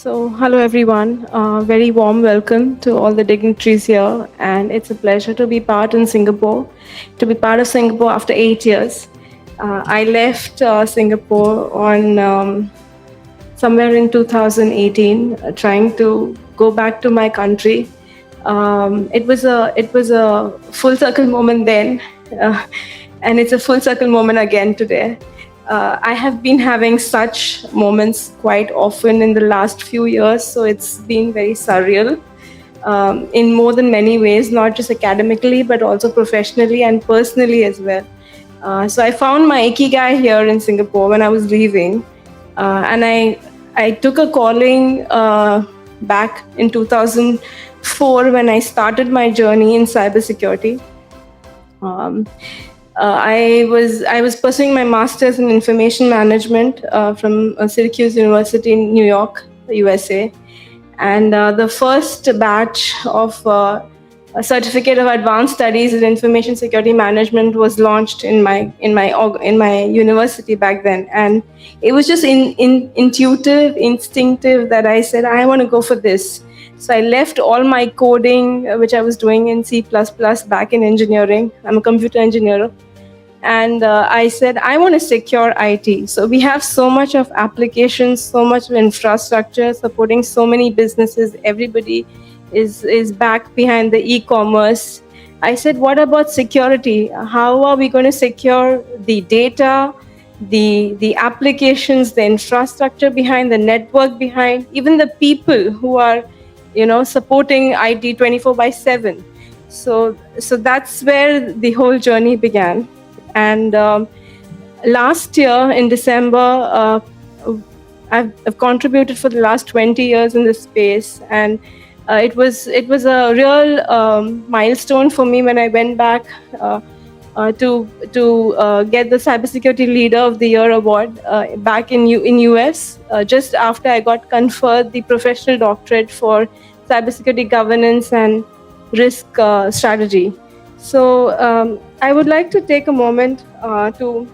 Hello everyone. Very warm welcome to all the dignitaries here, and it's a pleasure to be part of Singapore after 8 years. I left Singapore on somewhere in 2018, trying to go back to my country. It was a full circle moment then, uh, and it's a full circle moment again today. I have been having such moments quite often in the last few years, so it's been very surreal in more than many ways, not just academically, but also professionally and personally as well. So I found my ikigai here in Singapore when I was leaving, and I took a calling back in 2004 when I started my journey in cybersecurity. Um, I was pursuing my master's in information management from Syracuse University in New York, USA, and the first batch of a certificate of advanced studies in information security management was launched in my university back then, and it was just intuitive, instinctive that I said I want to go for this. So I left all my coding, which I was doing in C++ back in engineering. I'm a computer engineer, and I said I want to secure IT. So we have so much of applications, so much of infrastructure supporting so many businesses. Everybody is back behind the e-commerce. I said, what about security? How are we going to secure the data, the applications, the infrastructure behind, the network behind, even the people who are supporting IT 24/7? So that's where the whole journey began. And last year in December, I've contributed for the last 20 years in this space, and it was a real milestone for me when I went back to get the Cybersecurity Leader of the Year award back in US, just after I got conferred the professional doctorate for cybersecurity governance and risk strategy. So I would like to take a moment to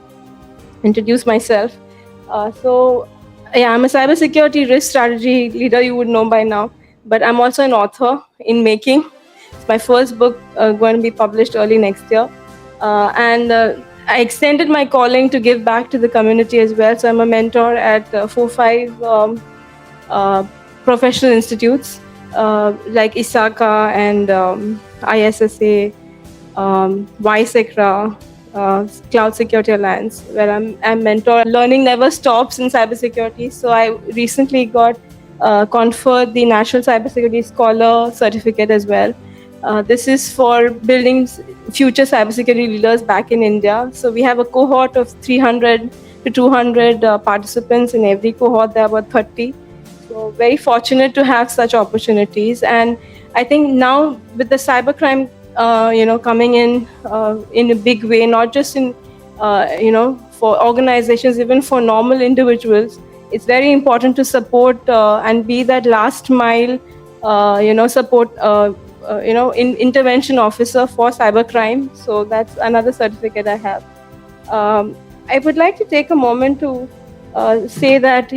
introduce myself. I'm a cybersecurity risk strategy leader, you would know by now, but I'm also an author in making. It's my first book going to be published early next year. And I extended my calling to give back to the community as well. So I'm a mentor at 4-5 professional institutes like ISACA and ISSA, YSECRA, Cloud Security Alliance, where I'm mentor. Learning never stops in cybersecurity. So I recently got conferred the National Cybersecurity Scholar certificate as well. This is for building future cybersecurity leaders back in India. So we have a cohort of 300 to 200 participants in every cohort. There are about 30. So very fortunate to have such opportunities. And I think now with the cybercrime coming in a big way, not just in for organizations, even for normal individuals, it's very important to support and be that last mile support intervention officer for cybercrime. So that's another certificate I have. I would like to take a moment to say that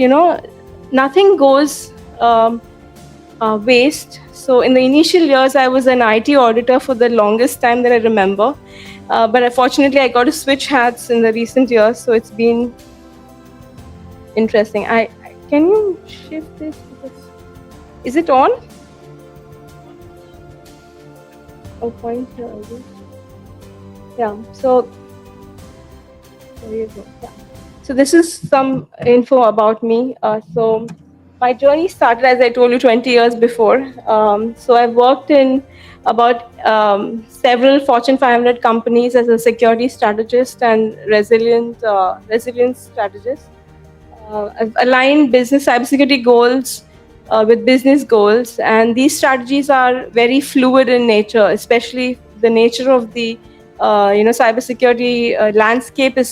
nothing goes waste. So in the initial years, I was an IT auditor for the longest time that I remember. But unfortunately, I got to switch hats in the recent years. So it's been interesting. Can you shift this? Is it on? Oh, point here. Yeah. So there you go. Yeah. So this is some info about me. So my journey started, as I told you, 20 years before. So I've worked in about several Fortune 500 companies as a security strategist and resilience strategist. I've aligned business cybersecurity goals with business goals, and these strategies are very fluid in nature, especially the nature of the cybersecurity landscape is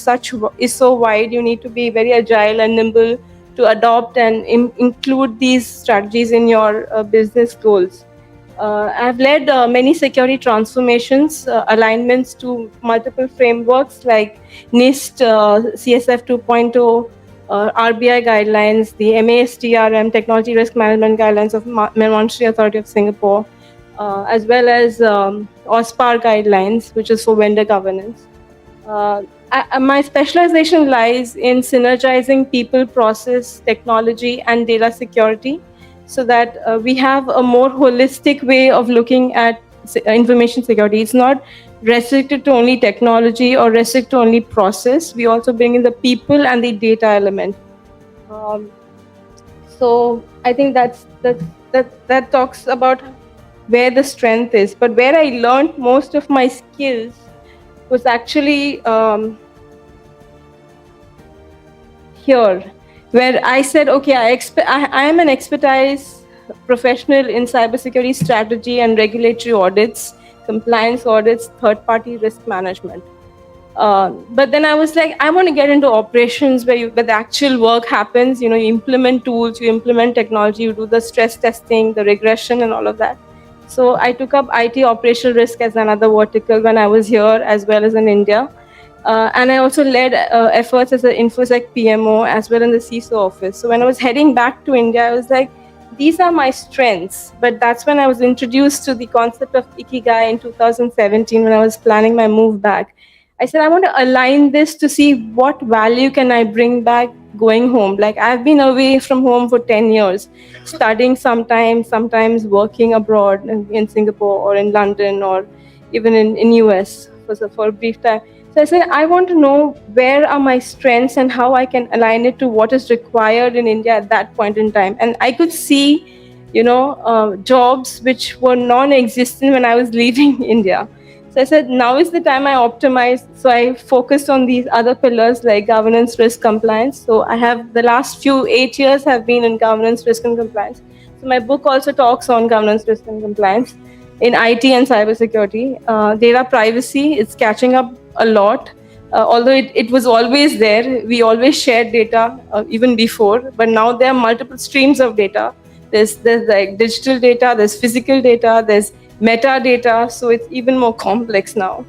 so wide. You need to be very agile and nimble to adopt and include these strategies in your business goals. I've led many security transformations, alignments to multiple frameworks like NIST, CSF 2.0, RBI guidelines, the MASTRM, Technology Risk Management Guidelines of Monetary Authority of Singapore, as well as OSPAR guidelines, which is for vendor governance. My specialization lies in synergizing people, process, technology, and data security so that we have a more holistic way of looking at information security. It's not restricted to only technology or restricted to only process. We also bring in the people and the data element. So I think that talks about where the strength is. But where I learned most of my skills was actually here, where I said, okay, I am an expertise professional in cybersecurity strategy and regulatory audits, compliance audits, third-party risk management. But then I was like, I want to get into operations where the actual work happens. You implement tools, you implement technology, you do the stress testing, the regression, and all of that. So I took up IT operational risk as another vertical when I was here, as well as in India. And I also led efforts as an InfoSec PMO as well in the CISO office. So when I was heading back to India, I was like, these are my strengths. But that's when I was introduced to the concept of Ikigai in 2017 when I was planning my move back. I said, I want to align this to see what value can I bring back going home. Like I've been away from home for 10 years, studying sometimes working abroad in Singapore or in London or even in US for a brief time. So I said, I want to know where are my strengths and how I can align it to what is required in India at that point in time. And I could see, jobs which were non-existent when I was leaving India. So I said, now is the time I optimize. So I focused on these other pillars like governance, risk, compliance. So I have the last 8 years have been in governance, risk, and compliance. So my book also talks on governance, risk, and compliance in IT and cybersecurity. Data privacy, it's catching up a lot. Although it was always there, we always shared data even before, but now there are multiple streams of data. There's like digital data, there's physical data, there's metadata, so it's even more complex now.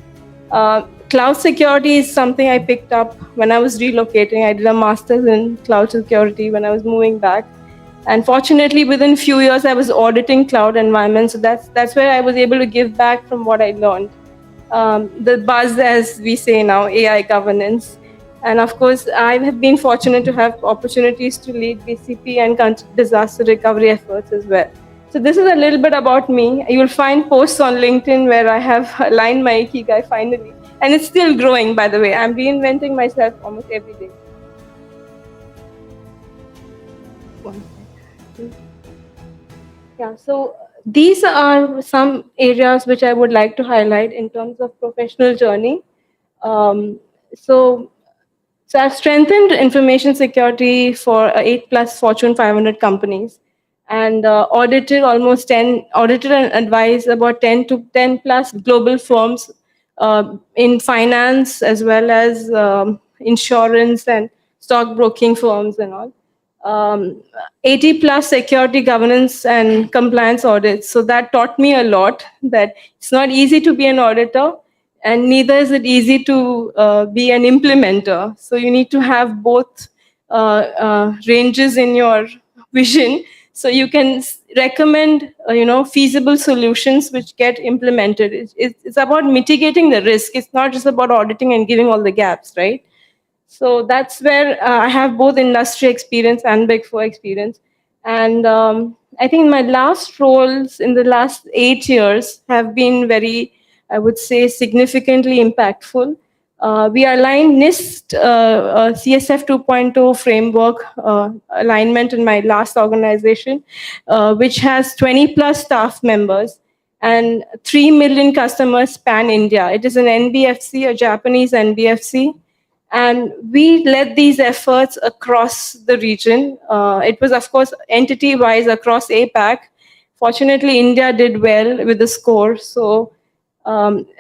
Cloud security is something I picked up when I was relocating. I did a master's in cloud security when I was moving back. And fortunately, within a few years, I was auditing cloud environments. So that's where I was able to give back from what I learned. The buzz, as we say now, AI governance. And of course, I have been fortunate to have opportunities to lead BCP and disaster recovery efforts as well. So this is a little bit about me. You'll find posts on LinkedIn where I have aligned my Ikigai finally. And it's still growing, by the way. I'm reinventing myself almost every day. Yeah, so these are some areas which I would like to highlight in terms of professional journey. So I've strengthened information security for 8+ Fortune 500 companies and audited and advised about 10 plus global firms in finance as well as insurance and stockbroking firms and all. 80+ security governance and compliance audits. So that taught me a lot that it's not easy to be an auditor and neither is it easy to be an implementer. So you need to have both ranges in your vision so you can recommend feasible solutions which get implemented. It's about mitigating the risk. It's not just about auditing and giving all the gaps, right? So that's where I have both industry experience and Big Four experience. And I think my last roles in the last 8 years have been very, I would say, significantly impactful. We aligned NIST CSF 2.0 framework alignment in my last organization, which has 20+ staff members and 3 million customers span India. It is an NBFC, a Japanese NBFC. And we led these efforts across the region. It was, of course, entity-wise across APAC. Fortunately, India did well with the score. So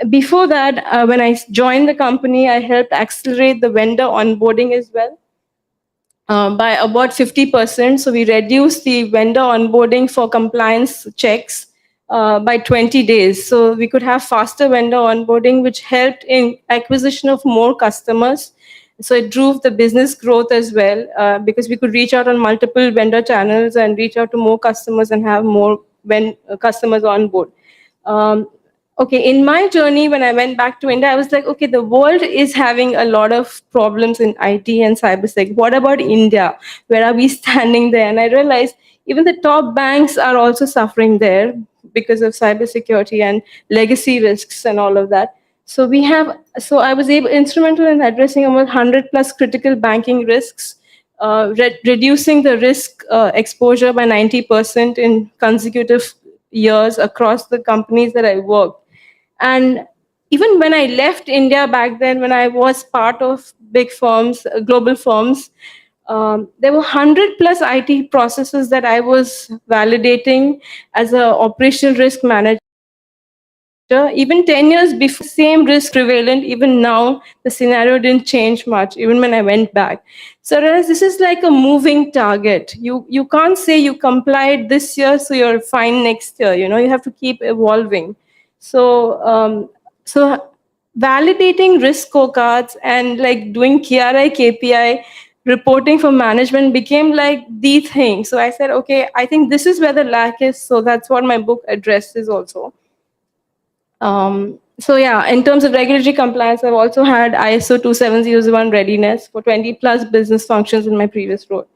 before that, when I joined the company, I helped accelerate the vendor onboarding as well by about 50%. So we reduced the vendor onboarding for compliance checks by 20 days. So we could have faster vendor onboarding, which helped in acquisition of more customers, So it drove the business growth as well, because we could reach out on multiple vendor channels and reach out to more customers and have more customers on board. Um, okay, in my journey, when I went back to India, I was like, okay, the world is having a lot of problems in IT and cybersec. What about India? Where are we standing there? And I realized even the top banks are also suffering there because of cybersecurity and legacy risks and all of that. So I was instrumental in addressing about 100 plus critical banking risks, reducing the risk exposure by 90% in consecutive years across the companies that I worked. And even when I left India back then, when I was part of big firms, global firms, there were 100 plus IT processes that I was validating as an operational risk manager. Even 10 years before, same risk prevalent. Even now, the scenario didn't change much, even when I went back. So whereas this is like a moving target. You can't say you complied this year, so you're fine next year. You have to keep evolving. So validating risk scorecards and like doing KPI reporting for management became like the thing. So I said, okay, I think this is where the lack is. So that's what my book addresses also. So yeah, in terms of regulatory compliance, I've also had ISO 27001 readiness for 20 plus business functions in my previous role.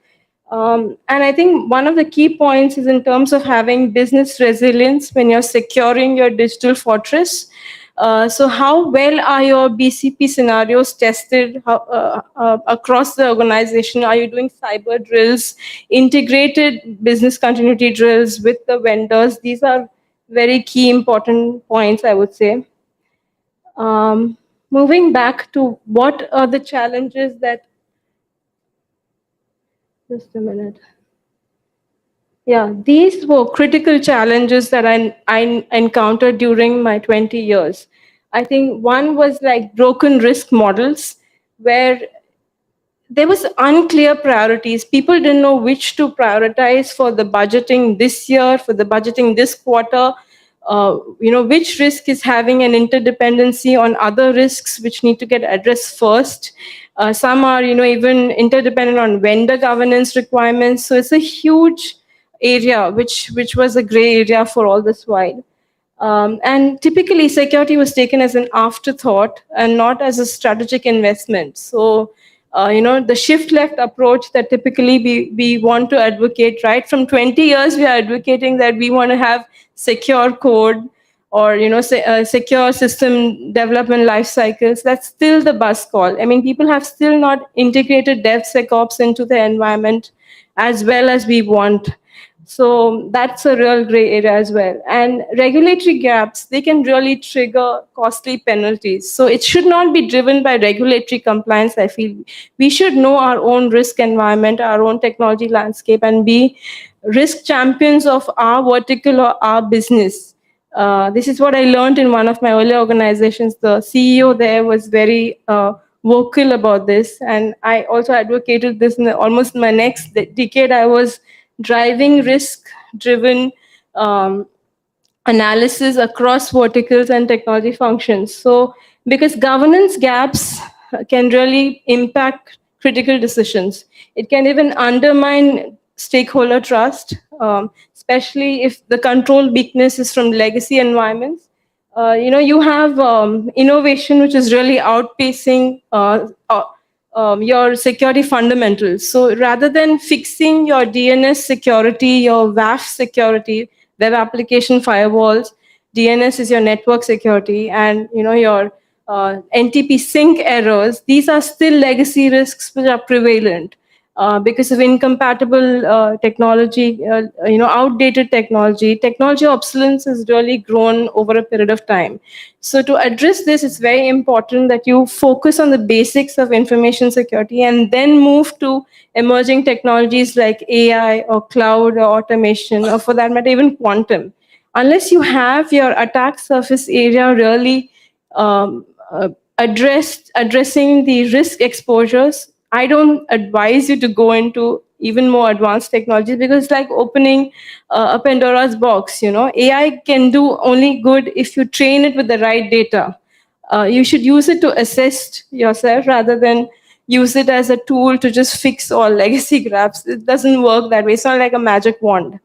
And I think one of the key points is in terms of having business resilience when you're securing your digital fortress. So how well are your BCP scenarios tested across the organization? Are you doing cyber drills, integrated business continuity drills with the vendors? These are very key important points, I would say. Moving back to what are the challenges that, just a minute. Yeah, these were critical challenges that I encountered during my 20 years. I think one was like broken risk models, where there was unclear priorities. People didn't know which to prioritize for the budgeting this year, for the budgeting this quarter. Which risk is having an interdependency on other risks which need to get addressed first. Some are, even interdependent on vendor governance requirements. So it's a huge area which was a gray area for all this while. And typically, security was taken as an afterthought and not as a strategic investment. So, the shift left approach that typically we want to advocate, right? From 20 years, we are advocating that we want to have secure code or, secure system development life cycles. That's still the buzz call. I mean, people have still not integrated DevSecOps into the environment as well as we want. So that's a real gray area as well. And regulatory gaps, they can really trigger costly penalties. So it should not be driven by regulatory compliance, I feel. We should know our own risk environment, our own technology landscape, and be risk champions of our vertical or our business. This is what I learned in one of my earlier organizations. The CEO there was very vocal about this. And I also advocated this in almost my next decade. I was driving risk-driven analysis across verticals and technology functions. So because governance gaps can really impact critical decisions. It can even undermine stakeholder trust, especially if the control weakness is from legacy environments. You have innovation which is really outpacing your security fundamentals. So rather than fixing your DNS security, your WAF security, web application firewalls, DNS is your network security, and your NTP sync errors. These are still legacy risks which are prevalent. Because of incompatible technology, outdated technology. Technology obsolescence has really grown over a period of time. So to address this, it's very important that you focus on the basics of information security and then move to emerging technologies like AI or cloud or automation, or for that matter, even quantum. Unless you have your attack surface area really addressing the risk exposures, I don't advise you to go into even more advanced technologies, because it's like opening a Pandora's box. AI can do only good if you train it with the right data. You should use it to assist yourself rather than use it as a tool to just fix all legacy gaps. It doesn't work that way. It's not like a magic wand.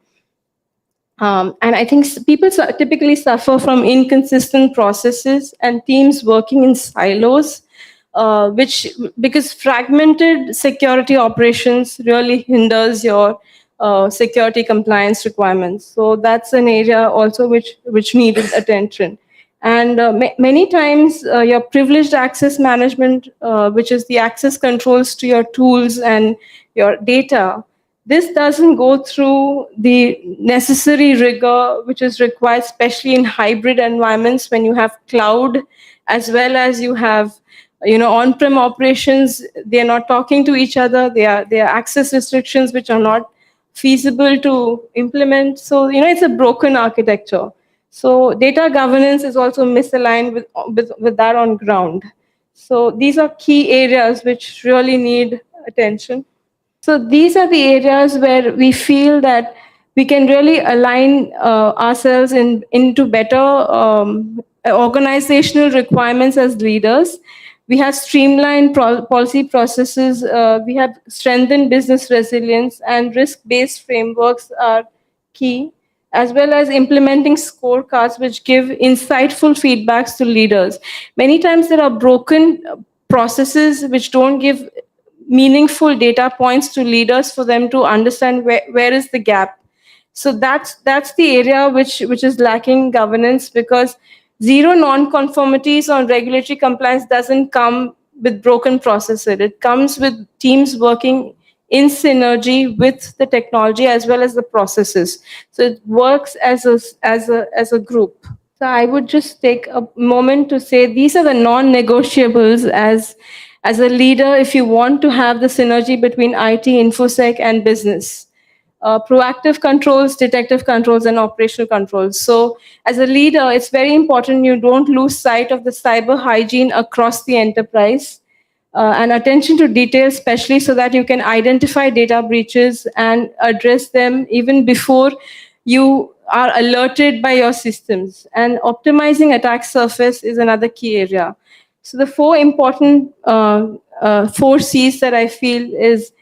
And I think people typically suffer from inconsistent processes and teams working in silos, which because fragmented security operations really hinders your security compliance requirements. So that's an area also which needed attention. And many times your privileged access management, which is the access controls to your tools and your data, this doesn't go through the necessary rigor which is required, especially in hybrid environments when you have cloud as well as you have on-prem operations. They are not talking to each other. There are access restrictions which are not feasible to implement. So it's a broken architecture. So data governance is also misaligned with that on ground. So these are key areas which really need attention. So these are the areas where we feel that we can really align ourselves into better organizational requirements as leaders. We have streamlined policy processes. We have strengthened business resilience, and risk-based frameworks are key, as well as implementing scorecards which give insightful feedbacks to leaders. Many times there are broken processes which don't give meaningful data points to leaders for them to understand where is the gap. So that's the area which is lacking governance, because zero non-conformities on regulatory compliance doesn't come with broken processes. It comes with teams working in synergy with the technology as well as the processes. So it works as a group. So I would just take a moment to say these are the non-negotiables as a leader if you want to have the synergy between IT, InfoSec, and business. Proactive controls, detective controls, and operational controls. So as a leader, it's very important you don't lose sight of the cyber hygiene across the enterprise, and attention to detail, especially so that you can identify data breaches and address them even before you are alerted by your systems. And optimizing attack surface is another key area. So the four important 4 C's that I feel is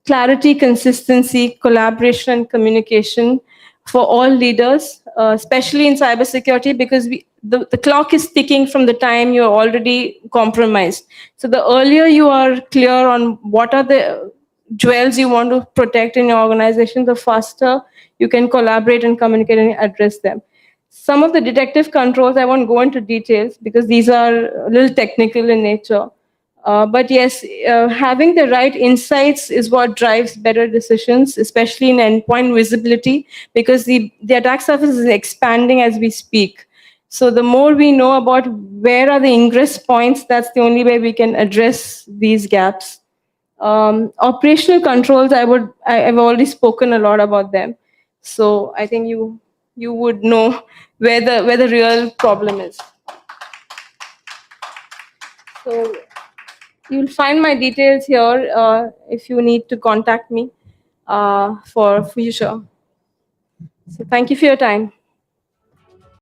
clarity, consistency, collaboration, and communication for all leaders, especially in cybersecurity, because the clock is ticking from the time you're already compromised. So the earlier you are clear on what are the jewels you want to protect in your organization, the faster you can collaborate and communicate and address them. Some of the detective controls, I won't go into details because these are a little technical in nature. But yes, having the right insights is what drives better decisions, especially in endpoint visibility, because the attack surface is expanding as we speak. So the more we know about where are the ingress points, that's the only way we can address these gaps. Operational controls, I've already spoken a lot about them. So I think you would know where the real problem is. So you'll find my details here if you need to contact me for future. So thank you for your time.